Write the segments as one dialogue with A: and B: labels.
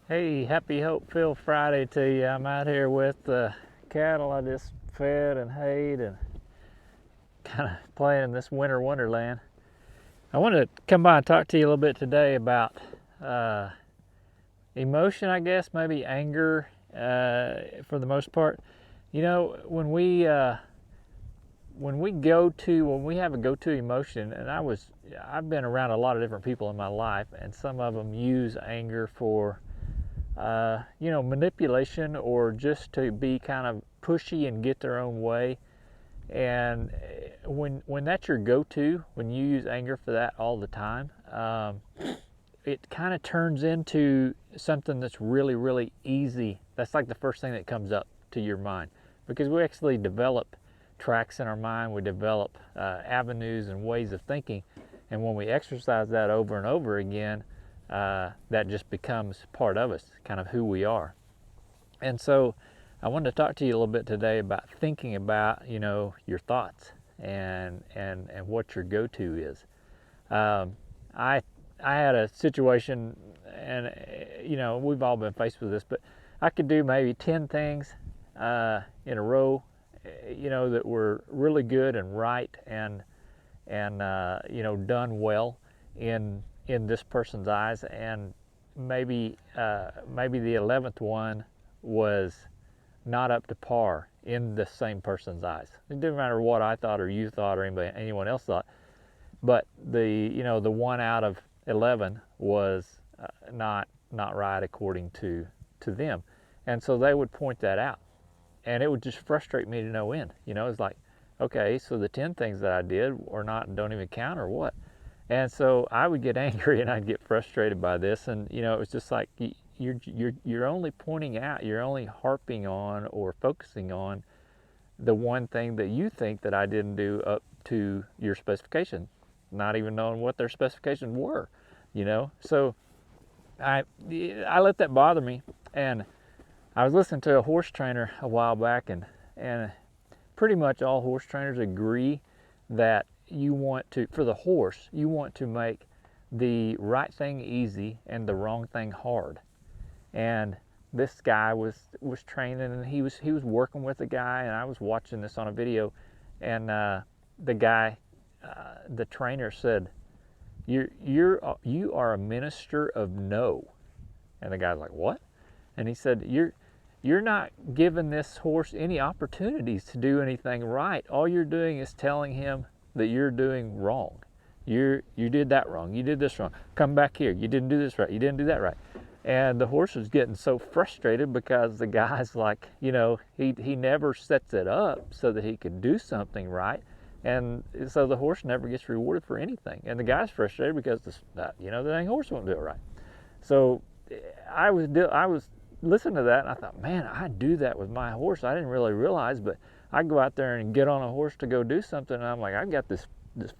A: Hey, happy Hope Filled Friday to you. I'm out here with the cattle I just fed and hayed and kind of playing in this winter wonderland. I wanted to come by and talk to you a little bit today about uh, emotion, I guess, maybe anger for the most part. You know, when we have a go-to emotion, and I've been around a lot of different people in my life, and some of them use anger for manipulation or just to be kind of pushy and get their own way. And when that's your go-to, when you use anger for that all the time, it kind of turns into something that's really, really easy. That's like the first thing that comes up to your mind because we actually develop tracks in our mind. We develop avenues and ways of thinking. And when we exercise that over and over again, that just becomes part of us, kind of who we are. And so I wanted to talk to you a little bit today about thinking about, your thoughts and what your go-to is. I I had a situation, and we've all been faced with this, but I could do maybe 10 things in a row, that were really good and right and done well in this person's eyes, and maybe the 11th one was not up to par in the same person's eyes. It didn't matter what I thought or you thought or anyone else thought, but the one out of 11 was not right according to them, and so they would point that out, and it would just frustrate me to no end. It's like, okay, so the 10 things that I did or not don't even count or what? And so I would get angry and I'd get frustrated by this, and it was just like you're only pointing out, you're only harping on or focusing on the one thing that you think that I didn't do up to your specification, not even knowing what their specifications were. So I let that bother me, and I was listening to a horse trainer a while back, and pretty much all horse trainers agree that for the horse, you want to make the right thing easy and the wrong thing hard. And this guy was training, and he was working with a guy, and I was watching this on a video, and the guy, the trainer said, you are a minister of no. And the guy's like, what? And he said, you're not giving this horse any opportunities to do anything right. All you're doing is telling him that you're doing wrong. You did that wrong. You did this wrong. Come back here. You didn't do this right. You didn't do that right. And the horse was getting so frustrated because the guy's like, he never sets it up so that he could do something right. And so the horse never gets rewarded for anything. And the guy's frustrated because the dang horse won't do it right. So I was listening to that, and I thought, man, I do that with my horse. I didn't really realize, but I go out there and get on a horse to go do something, and I'm like, I've got this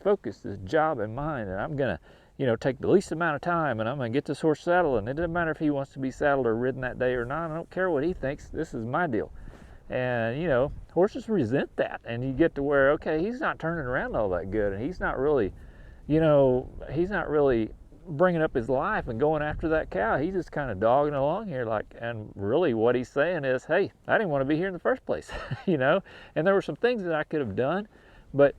A: focus, this job in mind, and I'm gonna, take the least amount of time, and I'm gonna get this horse saddled, and it doesn't matter if he wants to be saddled or ridden that day or not. I don't care what he thinks. This is my deal. And horses resent that, and you get to where, okay, he's not turning around all that good, and he's not really bringing up his life and going after that cow. He's just kind of dogging along here, and really what he's saying is, hey, I didn't want to be here in the first place. And there were some things that I could have done, but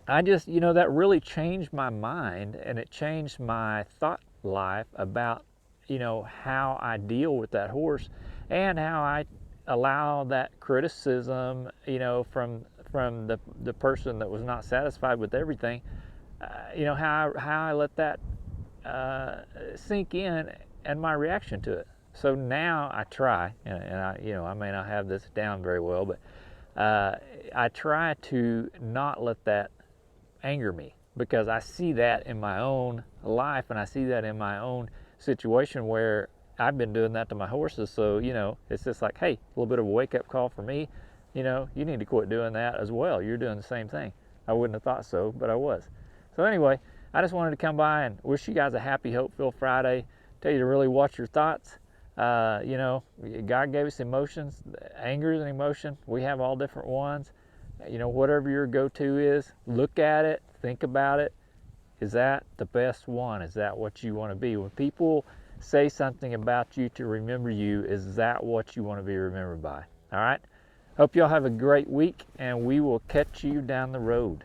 A: I just, that really changed my mind, and it changed my thought life about, how I deal with that horse and how I allow that criticism, from the person that was not satisfied with everything, how I let that sink in, and my reaction to it. So now I try, and I may not have this down very well, but I try to not let that anger me, because I see that in my own life, and I see that in my own situation where I've been doing that to my horses. So it's just like, hey, a little bit of a wake-up call for me. You need to quit doing that as well. You're doing the same thing. I wouldn't have thought so, but I was. So anyway, I just wanted to come by and wish you guys a happy Hope-Filled Friday. Tell you to really watch your thoughts. God gave us emotions. Anger is an emotion. We have all different ones. Whatever your go-to is, look at it, think about it. Is that the best one? Is that what you want to be? When people say something about you to remember you, is that what you want to be remembered by? All right? Hope y'all have a great week, and we will catch you down the road.